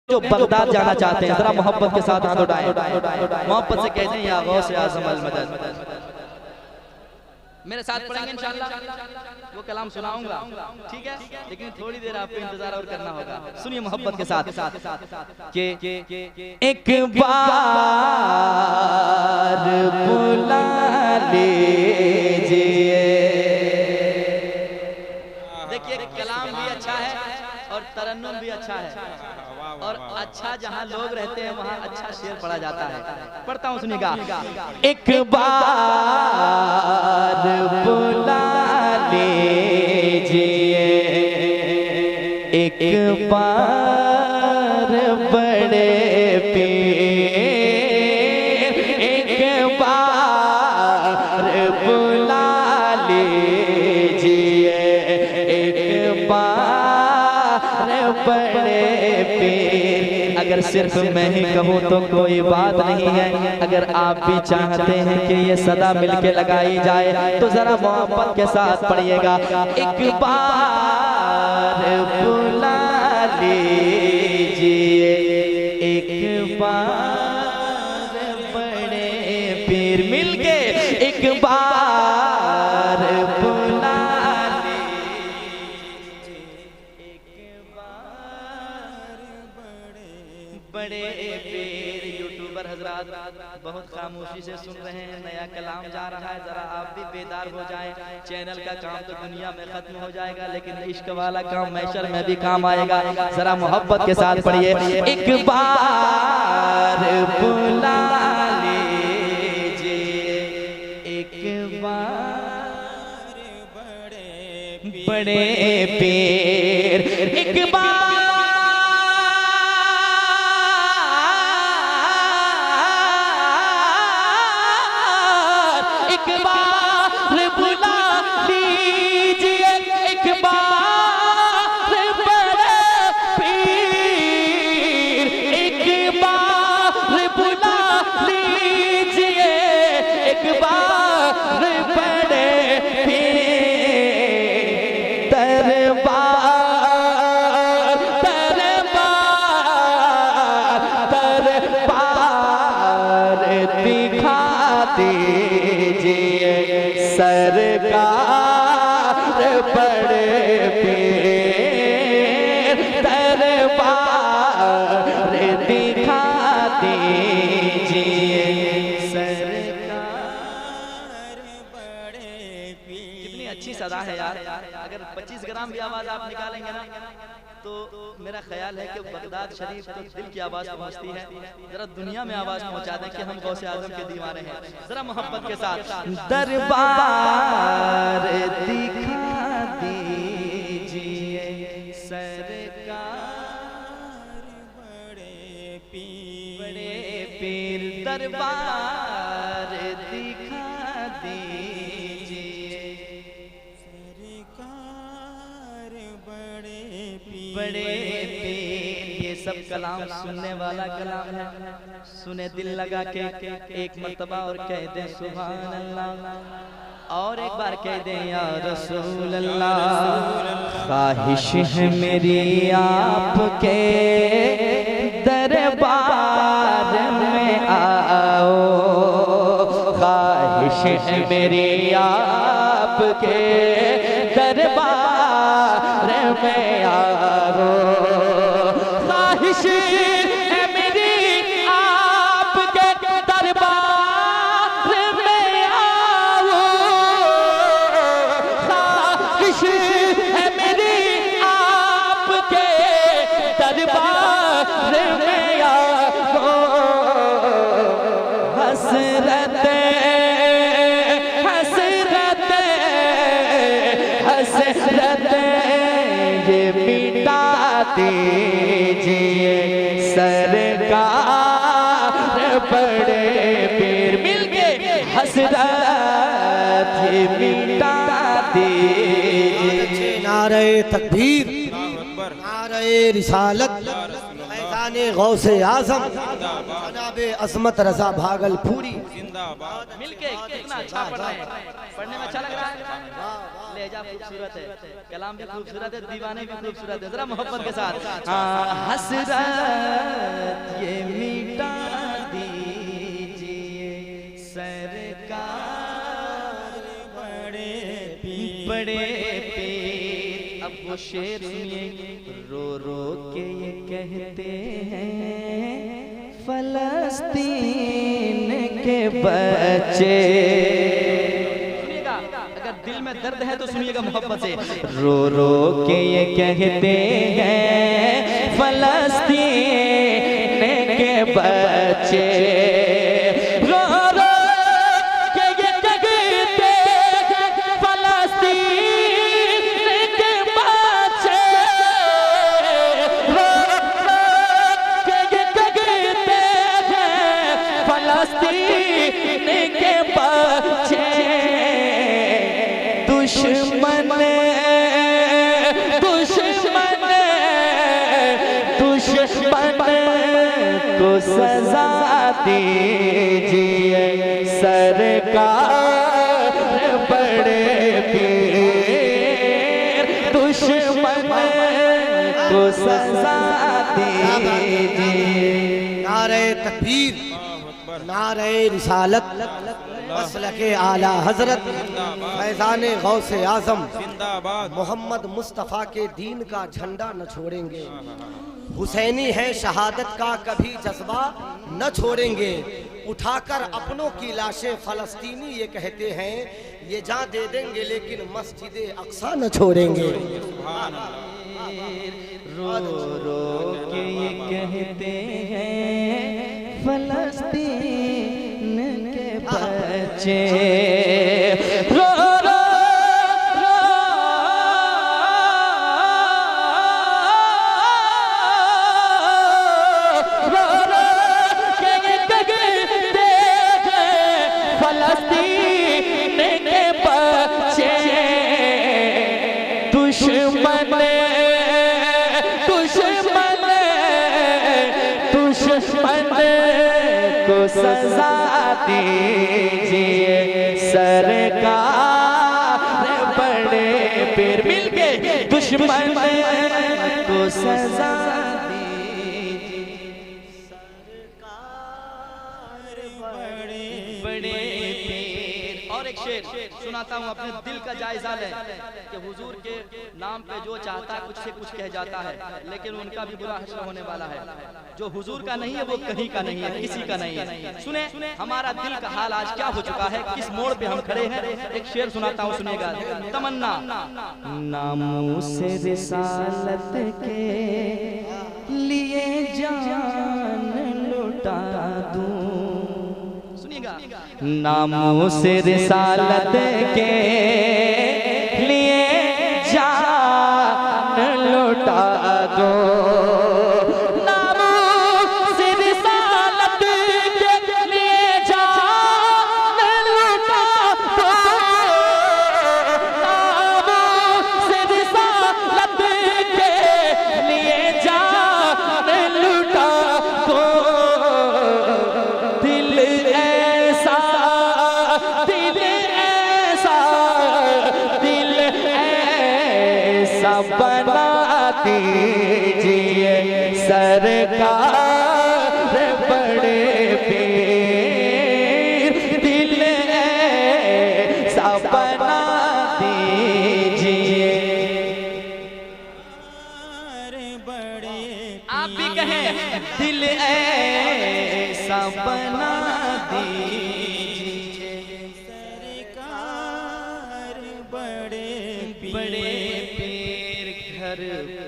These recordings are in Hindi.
जो बगदाद जाना चाहते हैं जरा मोहब्बत के साथ हाथ उठाएं, मोहब्बत से कहते हैं या गौसे आज़म अल मदद। मेरे साथ पढ़ेंगे इंशाअल्लाह, वो कलाम सुनाऊंगा, ठीक है, लेकिन थोड़ी देर आपको इंतजार और करना होगा। सुनिए मोहब्बत के साथ के एक बार बुला लीजिए। देखिए कलाम भी अच्छा है और तरन्नुम भी अच्छा है, और अच्छा जहाँ लोग रहते हैं वहाँ अच्छा शेर पढ़ा जाता है। पढ़ता हूँ, सुनिएगा। एक बार बुला लीजिए, एक बार बड़े पीर, एक बार बुला लीजिए, एक बार बड़े पीर। अगर सिर्फ मैं ही कहूँ तो कोई बात नहीं है, अगर आप भी चाहते हैं कि ये सदा मिलके लगाई जाए तो जरा मोहब्बत के साथ पढ़िएगा। एक बार बुला लीजिए, एक बार बड़े पीर, मिलके एक बार बुला बड़े पीर। यूट्यूबर हजरात बहुत खामोशी से सुन रहे हैं, नया कलाम जा रहा है, जरा आप भी बेदार हो जाएं। चैनल का काम तो दुनिया में खत्म हो जाएगा, लेकिन इश्क वाला काम महशर में भी काम आएगा। जरा मोहब्बत के साथ पढ़िए। एक बार बुला लीजिए, एक बार बड़े पीर, एक बार बुला लीजिए, एक बार बड़े पीर, एक बार बुला लीजिए, एक बार बड़े पीर। दरबार दरबार दरबार दिखा दीजिए, सरकार बड़े पीर, दरबार दिखा दीजिए, सरकार बड़े पीर। कितनी अच्छी सदा है यार। अगर 25 ग्राम भी आवाज आप निकालेंगे ना तो मेरा ख्याल है कि बगदाद शरीफ तो दिल की आवाज पहुंचती है, जरा दुनिया में आवाज पहुंचा दें कि हम गौसे आजम के दीवाने हैं। जरा मोहब्बत के साथ दरबार दिखा दीजिए, सरकार बड़े पीर, दरबार दिखा दीजिए, सरकार बड़े पीर। ये सब कलाम सुनने वाला कलाम है, सुने दिल लगा के एक मर्तबा और कह दे सुभान अल्लाह, और एक बार कह दे या रसूल अल्लाह। ख्वाहिश है मेरी आपके दरबार में आओ, ख्वाहिश है मेरी आपके दरबार में आओ, ख्वाहिश है मेरी आपके दरबार में आओ, ख्वाहिश है मेरी आपके दरबार में आओ। हसरत हसरत हसरत ये मिटा दीजिए, सरकार बड़े पीर। मिलके हसरत ये मिटा दीजिए। नारे तकबीर, नारे रिसालत, मैदाने गौसे आजम जनाबे असमत रजा भागलपुरी। मिलके कितना अच्छा पढ़ रहे हैं, पढ़ने में अच्छा लग रहा है। ले लहजा खूबसूरत है, कलाम भी खूबसूरत है, दीवाने भी खूबसूरत है। जरा मोहब्बत के साथ हसरत ये मिटा दीजिए सरकार बड़े पीर। अब वो शेर सुनिए, रो रो के ये कहते हैं फलस्तीन के बच्चे। सुनिएगा, अगर दिल में दर्द है तो सुनिएगा मोहब्बत से। रो रो के ये कहते हैं फलस्तीन के बच्चे, रो रो के ये कहते हैं फलस्तीन के बच्चे, रो रो के ये कहते हैं फलस्तीन के बच्चे। दुश्मन को सजा दीजिए सरकार बड़े पीर। दुश्मन को सजा दीजिए। नारे तकबीर, नारे रिसालत, मसलके आला हजरत फैज़ाने गौसे आज़म मोहम्मद मुस्तफ़ा के दीन का झंडा न छोड़ेंगे। हुसैनी है शहादत का कभी जज्बा न छोड़ेंगे। उठाकर अपनों की लाशें फलस्तीनी ये कहते हैं ये जान दे देंगे लेकिन मस्जिद अक्सा न छोड़ेंगे। रो रो के ये कहते हैं फलस्तीन के बच्चे, रो रो फलस्तीन के बच्चे। दुश्मन को सजा दीजिए सरकार बड़े पीर। मिलके दुश्मन को सजा दीजिए सरकार बड़े पीर। और एक शेर सुनाता हूँ, अपने दिल का जायजा लें कि हुजूर के नाम पे जो चाहता है कुछ से कुछ कह जाता है, लेकिन उनका भी बुरा हश्र होने वाला है। जो हुजूर का नहीं है वो कहीं का नहीं है, किसी का नहीं है। सुने हमारा दिल का हाल आज क्या हो चुका है, किस मोड़ पे हम खड़े हैं। एक शेर सुनाता हूँ, सुनिएगा। तमन्ना नामूसे रिसालत के लिए जान लुटा दूं। सुनिएगा, नामूसे रिसालत के लिए जान लुटा दूं। बना दीजिए सरकार बड़े पीर। दिल ऐसा बना दीजिए। आप भी कहें दिल ऐसा बना दीजिए सरकार बड़े घर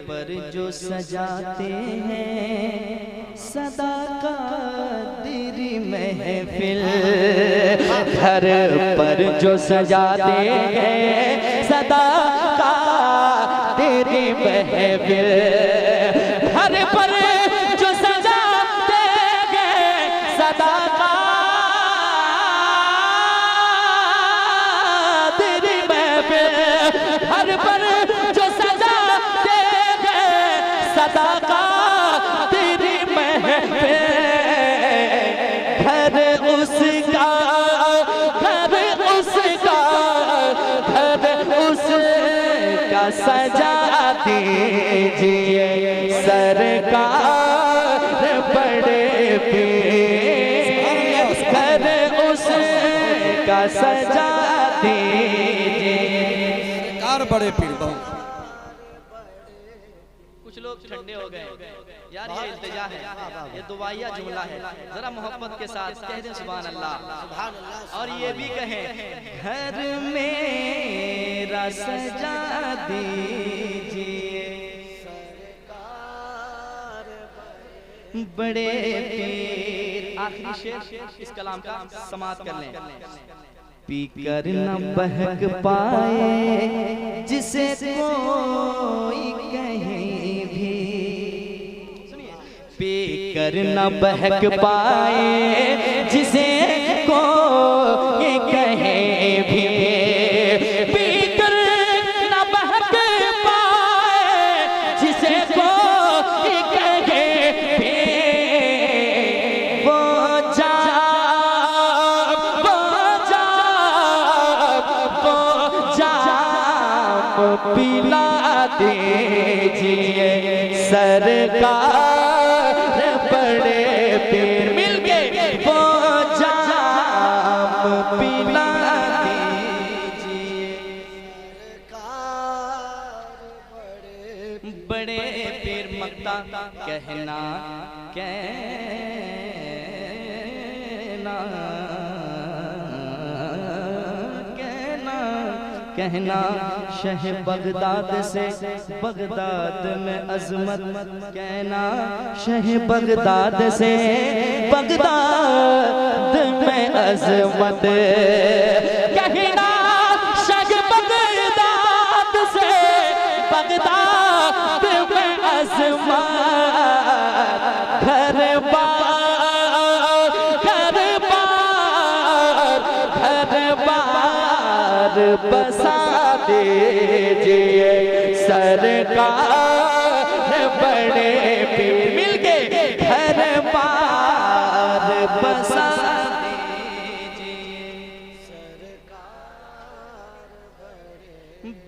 पर जो सजाते हैं सदा कादिरी महफिल। घर पर जो सजाते हैं सदा कादिरी महफिल। घर पर जो सजाते हैं सदा कादिरी महफिल। घर पर सदा कादिरी महफिल। घर उसका घर उसका घर उसका सजा दीजिए सरकार बड़े पीर, घर उसका सजा दीजिए सरकार बड़े पीर। कुछ लोग ठंडे हो गए यार, ये इल्तिजा है, ये दुआया जुमला है, जरा मोहब्बत के साथ कह दें सुभान अल्लाह। और ये भी कहें घर मेरा सजा दीजिए बड़े पीर। आखिरी शेर इस कलाम का समाप्त कर लें। पीकर न बहक पाए जिसे कोई कहीं भी, पीकर न बहक पाए जिसे कोई कहीं भी, पीकर न बहक पाए जिसे कोई कहीं भी, वो पिला दीजिए सरकार बड़े पीर। मिलके वो जाम पिला दीजिए सरकार बड़े पीर। मक्ता कहना कहना शह बगदाद से बगदाद में अजमत, कहना शह बगदाद से बगदाद में अजमत, कहना शह बगदाद से बगदाद में अजमत, घर बसा दीजिए सरकार बड़े पीर। मिलके घर बार बसा दीजिए सरकार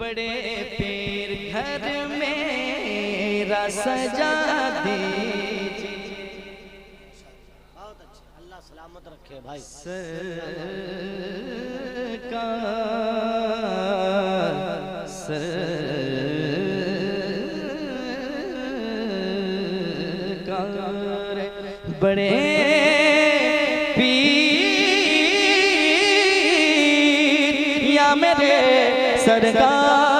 बड़े पीर, घर मेरा सजा दीजिए। बहुत अच्छे, अल्लाह सलामत रखे भाई। सरकार बड़े पीर या मेरे सरकार